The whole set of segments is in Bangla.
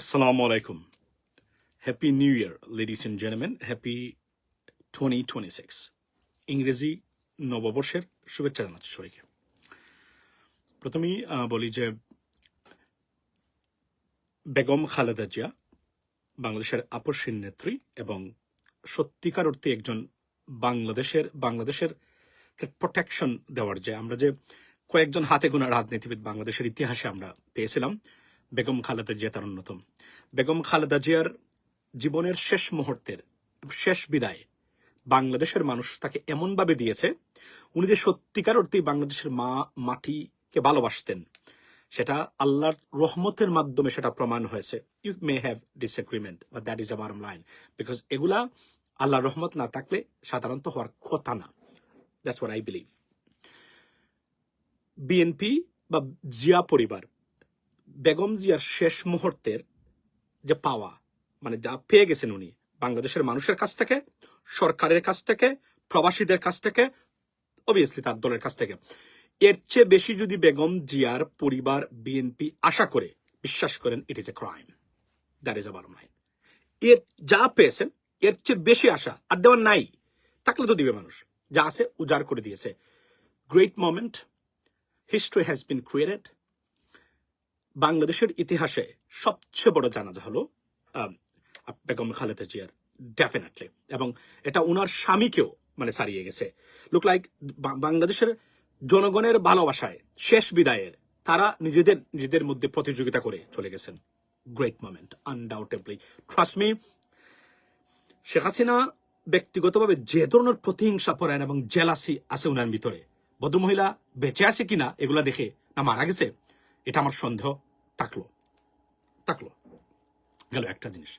Assalamu alaikum. Happy New Year, ladies and gentlemen. Happy 2026. ইংরেজি নববর্ষের শুভেচ্ছা জানাচ্ছি সবাইকে। প্রথমেই বলি যে বেগম খালেদা জিয়া বাংলাদেশের আপসহীন নেত্রী এবং সত্যিকার অর্থে একজন বাংলাদেশের প্রোটেকশন দেওয়ার যে আমরা যে কয়েকজন হাতে গোনা রাজনীতিবিদ বাংলাদেশের ইতিহাসে আমরা পেয়েছিলাম, বেগম খালেদা জিয়া তার অন্যতম। বেগম খালেদা জিয়ার জীবনের শেষ মুহূর্তের শেষ বিদায় বাংলাদেশের মানুষ তাকে এমনভাবে দিয়েছে, উনি যে সত্যিকার অর্থে বাংলাদেশের মাটিকে ভালোবাসতেন সেটা আল্লাহর রহমতের মাধ্যমে সেটা প্রমাণ হয়েছে। You may have disagreement, but that is a bottom line, because এগুলা আল্লাহর রহমত না থাকলে সাধারণত হওয়ার কথা না। That's what I believe. BNP বা জিয়া পরিবার বেগম জিয়ার শেষ মুহূর্তের যে পাওয়া, মানে যা পেয়ে গেছেন উনি বাংলাদেশের মানুষের কাছ থেকে, সরকারের কাছ থেকে, প্রবাসীদের কাছ থেকে, অবভিয়াসলি তার দলের কাছ থেকে, এর চেয়ে বেশি যদি বেগম জিয়ার পরিবার বিএনপি আশা করে, বিশ্বাস করেন it is a crime. That is a bottom line. এর যা পেয়েছেন এর চেয়ে বেশি আশা আর দেওয়ার নাই, থাকলে তো দিবে মানুষ। যা আছে উজাড় করে দিয়েছে। Great moment, history has been created. বাংলাদেশের ইতিহাসে সবচেয়ে বড় জানাজা হলো বেগম খালেদা জিয়ার, ডেফিনেটলি। এবং এটা ওনার স্বামীকেও মানে ছাড়িয়ে গেছে। লুক লাইক বাংলাদেশের জনগণের ভালোবাসায় শেষ বিদায়ের তারা নিজেদের মধ্যে প্রতিযোগিতা করে চলে গেছেন। Great moment, undoubtedly. Trust me, Sheikh Hasina ব্যক্তিগতভাবে যে ধরনের প্রতিহিংসা পরায়ণ এবং জেলাসি আছে ওনার ভিতরে, ভদ্রমহিলা বেঁচে আছে কিনা এগুলা দেখে না মারা গেছে, এটা আমার সন্দেহ থাকলো। গেল একটা জিনিস,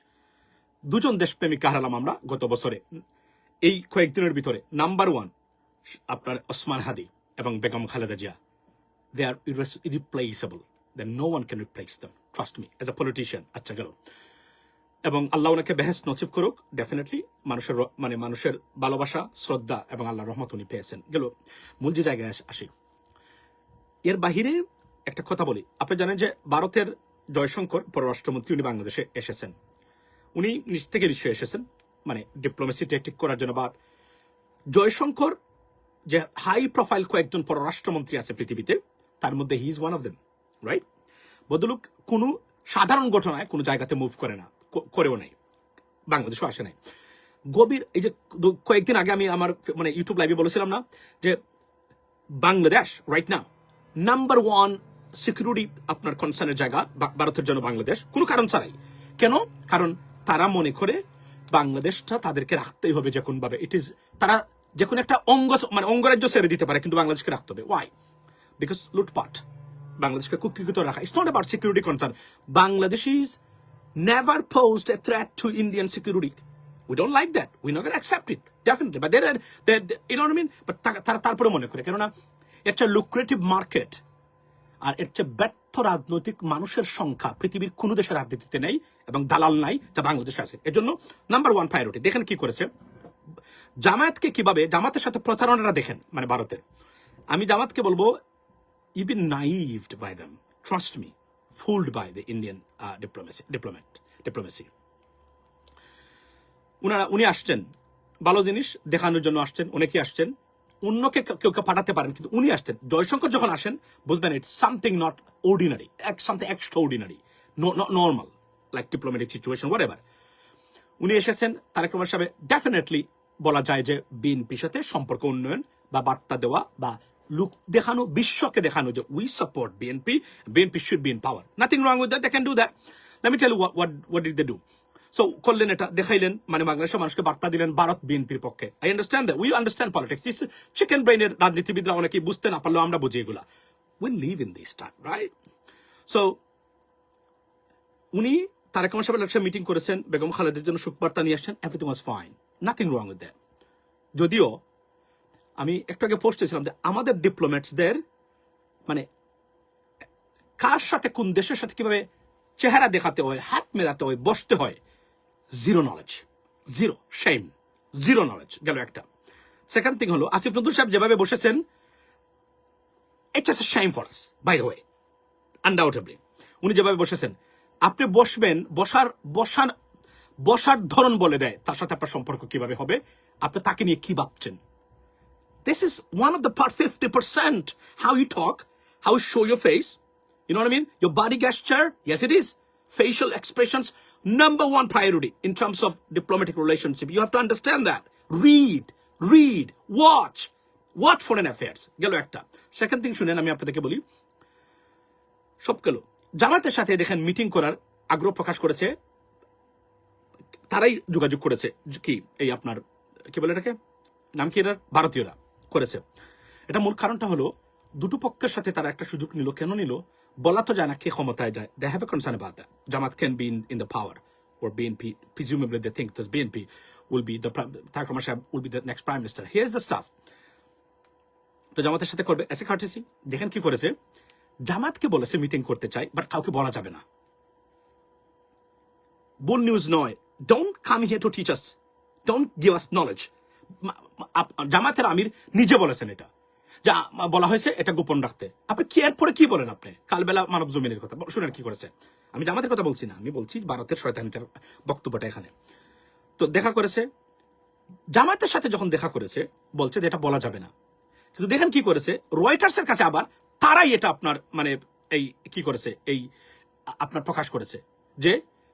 দুজন দেশপ্রেমিক হারালাম আমরা গত বছরে এই কয়েকদিনের ভিতরে। নাম্বার ওয়ান আপনার ওসমান হাদি এবং Begum Khaleda Zia. They are irreplaceable, no one can replace them, trust me, as a politician. আচ্ছা গেল। এবং আল্লাহ ওনাকে বেহেশত নসিব করুক। ডেফিনেটলি মানুষের ভালোবাসা, শ্রদ্ধা এবং আল্লাহর রহমত উনি পেয়েছেন। গেল মূল যে জায়গায় আসি, এর বাহিরে একটা কথা বলি। আপনি জানেন যে ভারতের জয়শঙ্কর পররাষ্ট্রমন্ত্রী, উনি বাংলাদেশে এসেছেন। উনি নিজ থেকে নিশ্চয়ই এসেছেন মানে ডিপ্লোমেসি ট্যাকটিক করার জন্য। বা জয়শঙ্কর যে হাই প্রোফাইল কয়েকজন পররাষ্ট্রমন্ত্রী আছে পৃথিবীতে, তার মধ্যে he is one of them, right? বদলুক কোনো সাধারণ ঘটনায় কোনো জায়গাতে মুভ করেও নাই, বাংলাদেশও আসে নাই। গভীর এই যে কয়েকদিন আগে আমি আমার মানে ইউটিউব লাইভে বলেছিলাম না যে Bangladesh right now number one security আপনার কনসার্নের জায়গা ভারতের জন্য বাংলাদেশ, কোনো কারণ ছাড়াই। কেন? কারণ তারা মনে করে বাংলাদেশটা তাদেরকে রাখতেই হবে যে কোনভাবে। ইট ইজ, তারা যে কোনো একটা অঙ্গরাজ্য ছেড়ে দিতে পারে, কিন্তু বাংলাদেশকে রাখতে হবে। ওয়াই? বিকজ লুটপাট, বাংলাদেশকে কুক্ষিগত রাখা। It's not about security concern. Bangladesh is never posed a threat to Indian security. We don't like that. We're not going to accept it, definitely. But they're you know what I mean? But তারপরে মনে করে, কেননা এটা লুক্রেটিভ মার্কেট আর এর চেয়ে ব্যর্থ রাজনৈতিক মানুষের সংখ্যা পৃথিবীর কোনো দেশের রাজনীতিতে নেই এবং দালাল নাই, যা বাংলাদেশে আছে। এর জন্য নাম্বার ওয়ান প্রায়োরিটি। দেখেন কি করেছে জামায়াতকে, কিভাবে জামাতের সাথে প্রতারণাটা দেখেন মানে ভারতের। আমি জামাতকে বলবো, you've been naived by them, trust me, fooled by the Indian diplomacy. উনি আসছেন ভালো জিনিস দেখানোর জন্য আসছেন, অনেকেই আসছেন, অন্যকে কেউ পাঠাতে পারেন, কিন্তু উনি আসছেন। জয়শঙ্কর যখন আসেন বুঝবেন it's something not ordinary, something extraordinary, not normal, like diplomatic situation whatever. উনি এসেছেন, তারেক রহমান সাহেব ডেফিনেটলি বলা যায় যে বিএনপির সাথে সম্পর্ক উন্নয়ন বা বার্তা দেওয়া বা লুক দেখানো, বিশ্বকে দেখানো যে we support BNP should be in power. Nothing wrong with that, they can do that. Let me tell you what did they do. So করলেন, এটা দেখাইলেন, মানে বাংলাদেশের মানুষকে বার্তা দিলেন ভারত বিএনপির পক্ষে। I understand that, we understand politics. This chicken ব্রেইনের রাজনীতিবিদরা অনেকেই বুঝতে না পারলেও আমরা বুঝি এগুলা। We live in this time, right? So উনি তারেক রহমান সাহেবের একটা মিটিং করেছেন, বেগম খালেদার জন্য সুখবার্তা নিয়ে আসছেন, everything was fine, nothing wrong with that. যদিও আমি একটু আগে পোস্ট করেছিলাম যে আমাদের ডিপ্লোম্যাটসদের মানে কার সাথে, কোন দেশের সাথে কিভাবে চেহারা দেখাতে হয়, হাত মেলাতে হয়, বসতে হয়, zero knowledge, zero shame, zero knowledge গেল একটা। সেকেন্ড থিং হলো আসিফ নজরুল সাহেব যেভাবে বসেছেন, it's just a shame for us by the way, undoubtedly. উনি যেভাবে বসেছেন, আপনি বসবেন, বসার ধরন বলে দেয় তার সাথে আপনার সম্পর্ক কিভাবে হবে, আপনি তাকে নিয়ে কি ভাবছেন। This is one of the part 50%. How you talk, how you show your face. You know what I mean? Your body gesture, yes it is. Facial expressions, number one priority in terms of diplomatic relationship. You have to understand that. Read, watch foreign affairs. গেল একটা। সেকেন্ড থিং শুনেন, আমি আপনাদেরকে বলি, সব গেল। জামাতের সাথে দেখেন মিটিং করার আগ্রহ প্রকাশ করেছে, তারাই যোগাযোগ করেছে, কি এই আপনার কি বলে এটাকে, নাম কি এটার, ভারতীয়রা করেছে। এটা মূল কারণটা হলো দুটো পক্ষের সাথে তারা একটা সুযোগ নিল। কেন নিল বলা তো যায় না, কে ক্ষমতায় যায়। They have a concern about that. Jamaat can be in the power, or BNP, presumably they think this BNP will be Tareq Rahman Shah will be the next prime minister. Here's the stuff. তো জামাতের সাথে করবে এসে কার্টেসি। দেখেন কি করেছে, জামাতকে বলেছে মিটিং করতে চাই, বাট কাউকে বলা যাবে না। ভুল নিউজ নয়, don't come here to teach us, don't give us knowledge. জামাতের আমির নিজে বলেছেন এটা, যা বলা হয়েছে এটা গোপন রাখতে। আপনি কি এরপরে কি বলেন, আপনি কালবেলা মানব জমিনের কথা শুনেন কি করেছে। আমি জামাতের কথা বলছি না, আমি বলছি ভারতের শয়তানিটার বক্তব্যটা এখানে। তো দেখা করেছে, জামাতের সাথে যখন দেখা করেছে বলছে যে এটা বলা যাবে না, কিন্তু দেখেন কি করেছে, রয়টার্সের কাছে আবার তারাই এটা আপনার মানে এই কি করেছে, এই আপনার প্রকাশ করেছে যে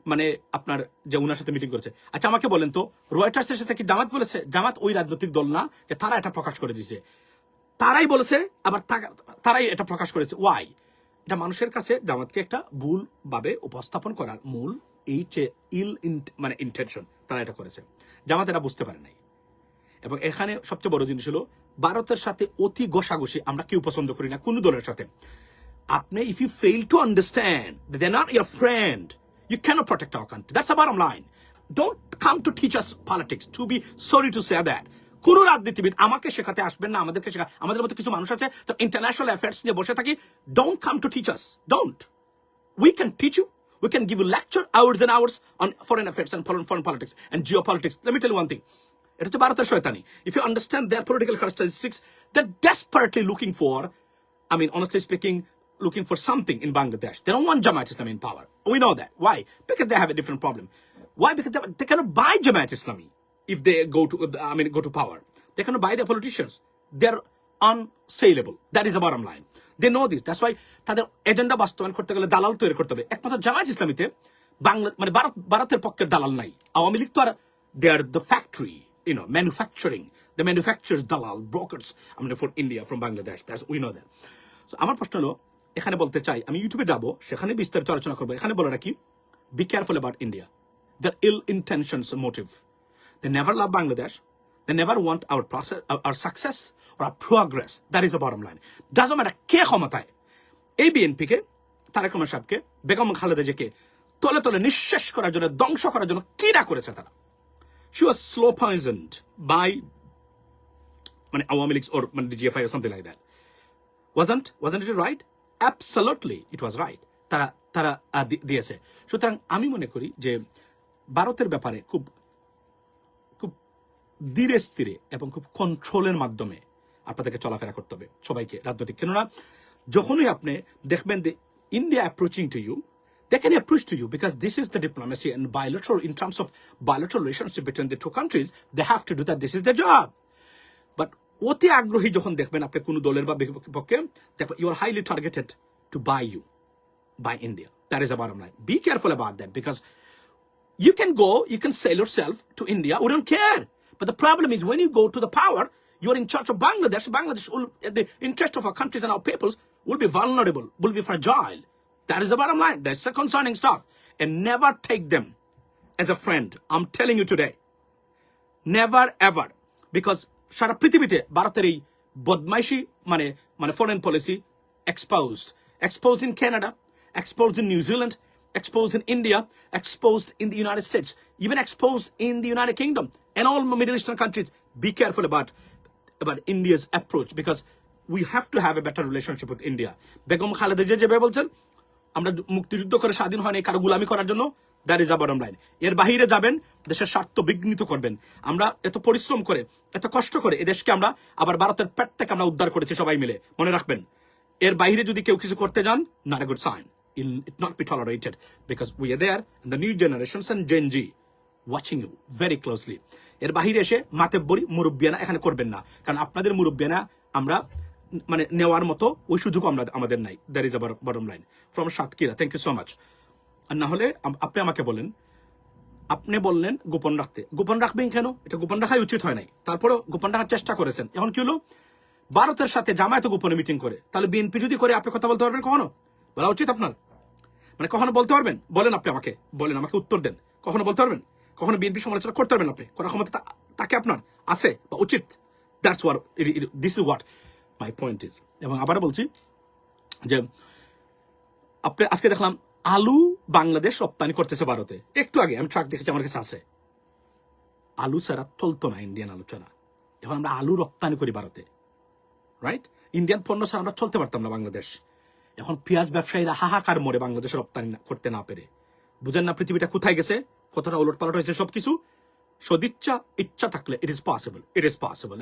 মানে আপনার যে উনার সাথে মিটিং করেছে। আচ্ছা আমাকে বলেন তো, রয়টার্সের সাথে কি জামাত বলেছে? জামাত ওই রাজনৈতিক দল না যে তারা এটা প্রকাশ করে দিয়েছে, তারাই বলেছে, আবার তারাই এটা প্রকাশ করেছে। ওয়াই? এটা মানুষের কাছে জামাতকে একটা ভুল ভাবে উপস্থাপন করার মূল এই যে মানে ইন্টেনশন, তারা এটা করেছে। জামাত এটা বুঝতে পারে নাই। এবং এখানে সবচেয়ে বড় জিনিস হলো ভারতের সাথে অতি ঘষাঘষি আমরা কেউ পছন্দ করি না কোন দলের সাথে। আপনি if you fail to understand that they are not your friend, you cannot protect our country. That's the bottom line. Don't come to teach us politics. To be sorry to say that. কোন রাজনীতিবিদ আমাকে শেখাতে আসবেন না, আমাদেরকে শেখা। আমাদের মতো কিছু মানুষ আছে তো ইন্টারন্যাশনাল অ্যাফেয়ার্স নিয়ে বসে থাকি। Don't come to teach us. Don't. We can teach you. We can give you lecture hours and hours on foreign affairs and foreign politics and geopolitics. Let me tell you one thing. এটা হচ্ছে ভারতের শয়তানি. If you understand their political characteristics, they're desperately looking for, I mean, honestly speaking, looking for something in Bangladesh. They don't want Jamaat Islami in power. We know that. Why? Because they have a different problem. Why? Because they cannot buy Jamaat Islami if they go to power. They cannot buy their politicians. They're unsaleable. That is the bottom line. They know this. That's why তাদের এজেন্ডা বাস্তবায়ন করতে গেলে দালাল তৈরি করতে হবে। একমাত্র জামায়াত ইসলামীতে বাংলা মানে ভারতের পক্ষের দালাল নাই। আওয়ামী লীগ তো আর they are the factory, manufacturing. The manufacturers, dalal, brokers, for India, from Bangladesh. We know that. So আমার প্রশ্ন হলো, এখানে বলতে চাই, আমি ইউটিউবে যাব, সেখানে বিস্তারিত আলোচনা করবো। এখানে বলে রাখি, be careful about India. Their ill intentions motive. They never love Bangladesh. They never want our process, our success, or our progress. That is the bottom line. Doesn't matter কে ক্ষমতায়। এই বিএনপিকে, তারেক রহমান সাহেবকে, বেগম খালেদা জিয়াকে তলে তলে নিঃশেষ করার জন্য, ধ্বংস করার জন্য কি না করেছে তারা। She was slow poisoned by Awami League or GFI or something like that. Wasn't it right? Absolutely, it was right. তারা দিয়েছে। সুতরাং আমি মনে করি যে ভারতের ব্যাপারে খুব খুব ধীরে স্থিরে এবং খুব কন্ট্রোলের মাধ্যমে আপনাদেরকে চলাফেরা করতে হবে সবাইকে, রাজনৈতিক। কেননা যখনই আপনি দেখবেন যে India approaching to you, they can approach to you because this is the diplomacy and bilateral, in terms of bilateral relationship between the two countries, they have to do that. This is their job. But অতি আগ্রহী যখন দেখবেন আপনি কোন দলের বা পক্ষে, you are highly targeted to buy India. That is the bottom line. Be careful about that, because you can sell yourself to India. We don't care. But the problem is when you go to the power, you are in charge of Bangladesh. Bangladesh will, the interest of our countries and our peoples will be vulnerable, will be fragile. That is the bottom line. That's the concerning stuff. And never take them as a friend. I'm telling you today. Never ever. Because সারা পৃথিবীতে ভারতের এই বদমাইশি মানে foreign policy exposed in Canada, exposed in New Zealand, exposed in India, exposed in the United States, even exposed in the United Kingdom and all Middle Eastern countries. Be careful about India's approach, because we have to have a better relationship with India. Begum Khaleda Zia যেভাবে বলছেন, আমরা মুক্তিযুদ্ধ করে স্বাধীন হয়নি কারো গোলামি করার জন্য। That is a bottom line. এর বাহিরে যাবেন, দেশের স্বার্থ বিঘ্নিত করবেন। আমরা এত পরিশ্রম করে, এত কষ্ট করে এই দেশকে আমরা আবার ভারতের পেট থেকে আমরা উদ্ধার করেছি সবাই মিলে, মনে রাখবেন। এর বাইরে যদি কেউ কিছু করতে যান, not a good sign. it not be tolerated because we are there and the new generations and Gen Z watching you very closely. এর বাহিরে এসে মাতব্বরি মুরব্বিয়ানা এখানে করবেন না, কারণ আপনাদের মুরব্বিয়ানা আমরা মানে নেওয়ার মতো ওই সুযোগ আমাদের নাই। That is our bottom line from Satkhira. Thank you so much. আর না হলে আপনি আমাকে বলেন, আপনি বললেন গোপন রাখতে, গোপন রাখবেন কেন? এটা গোপন রাখাই উচিত হয় নাই, তারপরেও গোপন রাখার চেষ্টা করেছেন। এখন কি হলো, ভারতের সাথে জামায়াত গোপনে মিটিং করে, তাহলে বিএনপি যদি করে আপনি কথা বলতে পারবেন কখনো? বলা উচিত আপনার, মানে কখনো বলতে পারবেন? বলেন, আপনি আমাকে বলেন, আমাকে উত্তর দেন, কখনো বলতে পারবেন? কখনো বিএনপি সমালোচনা করতে পারবেন? আপনি করার ক্ষমতা তাকে আপনার আছে বা উচিত? That's what this is what my point is. এবং আবার বলছি যে আপনি আজকে দেখলাম আলু বাংলাদেশ রপ্তানি করতেছে ভারতে। একটু আগে আমি ট্রাক দেখেছি, আমার কাছে আছে। আলু ছাড়া চলতো না, ইন্ডিয়ান আলু ছাড়া। এখন আমরা আলু রপ্তানি করি ভারতে, রাইট? ইন্ডিয়ান পণ্য ছাড়া আমরা চলতে পারতাম না বাংলাদেশ। এখন পেঁয়াজ ব্যবসায়ীরা হাহাকার মরে বাংলাদেশে রপ্তানি করতে না পেরে। বুঝেন না পৃথিবীটা কোথায় গেছে, কতটা উলট পালট হয়েছে সবকিছু। সদিচ্ছা ইচ্ছা থাকলে it is possible,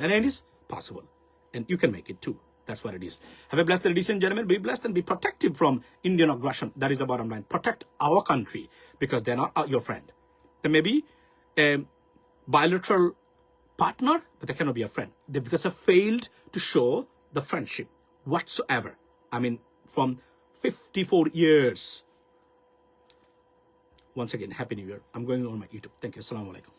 and it is possible, and you can make it too. That's what it is. Have a blessed, ladies and gentlemen. Be blessed and be protective from Indian aggression. That is the bottom line. Protect our country because they're not your friend. They may be a bilateral partner, but they cannot be a friend. Because they failed to show the friendship whatsoever. I mean, from 54 years. Once again, Happy New Year. I'm going on my YouTube. Thank you. Assalamu alaikum.